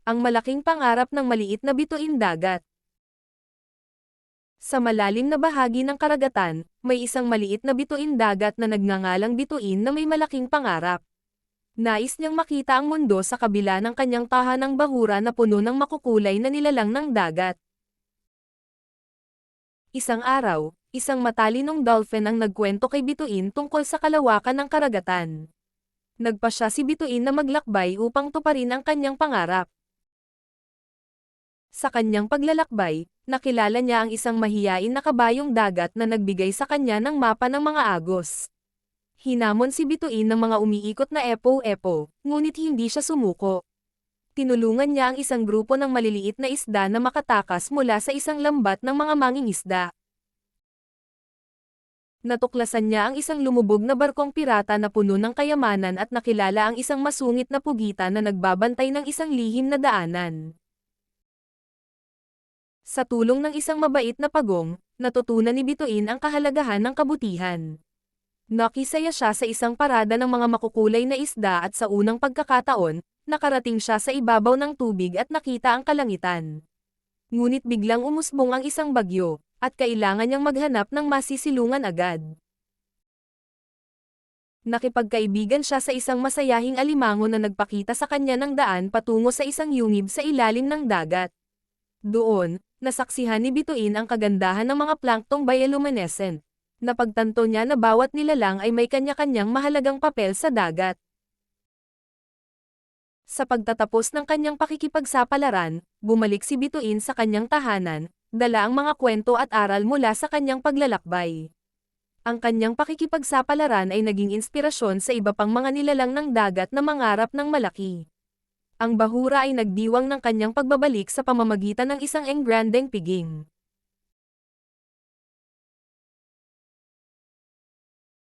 Ang malaking pangarap ng maliit na bituin dagat. Sa malalim na bahagi ng karagatan, may isang maliit na bituin dagat na nagngangalang bituin na may malaking pangarap. Nais niyang makita ang mundo sa kabila ng kanyang tahanang bahura na puno ng makukulay na nilalang ng dagat. Isang araw, isang matalinong dolphin ang nagkwento kay bituin tungkol sa kalawakan ng karagatan. Nagpasya si bituin na maglakbay upang tuparin ang kanyang pangarap. Sa kanyang paglalakbay, nakilala niya ang isang mahiyain na kabayong dagat na nagbigay sa kanya ng mapa ng mga agos. Hinamon si bituin ng mga umiikot na epo-epo, ngunit hindi siya sumuko. Tinulungan niya ang isang grupo ng maliliit na isda na makatakas mula sa isang lambat ng mga mangingisda. Natuklasan niya ang isang lumubog na barkong pirata na puno ng kayamanan at nakilala ang isang masungit na pugita na nagbabantay ng isang lihim na daanan. Sa tulong ng isang mabait na pagong, natutunan ni Bituin ang kahalagahan ng kabutihan. Nakisaya siya sa isang parada ng mga makukulay na isda at sa unang pagkakataon, nakarating siya sa ibabaw ng tubig at nakita ang kalangitan. Ngunit biglang umusbong ang isang bagyo, at kailangan niyang maghanap ng masisilungan agad. Nakipagkaibigan siya sa isang masayahing alimango na nagpakita sa kanya ng daan patungo sa isang yungib sa ilalim ng dagat. Doon, nasaksihan ni Bituin ang kagandahan ng mga planktong bioluminescent. Napagtanto niya na bawat nilalang ay may kanya-kanyang mahalagang papel sa dagat. Sa pagtatapos ng kanyang pakikipagsapalaran, bumalik si Bituin sa kanyang tahanan, dala ang mga kwento at aral mula sa kanyang paglalakbay. Ang kanyang pakikipagsapalaran ay naging inspirasyon sa iba pang mga nilalang ng dagat na mangarap ng malaki. Ang bahura ay nagdiwang ng kanyang pagbabalik sa pamamagitan ng isang engrandeng piging.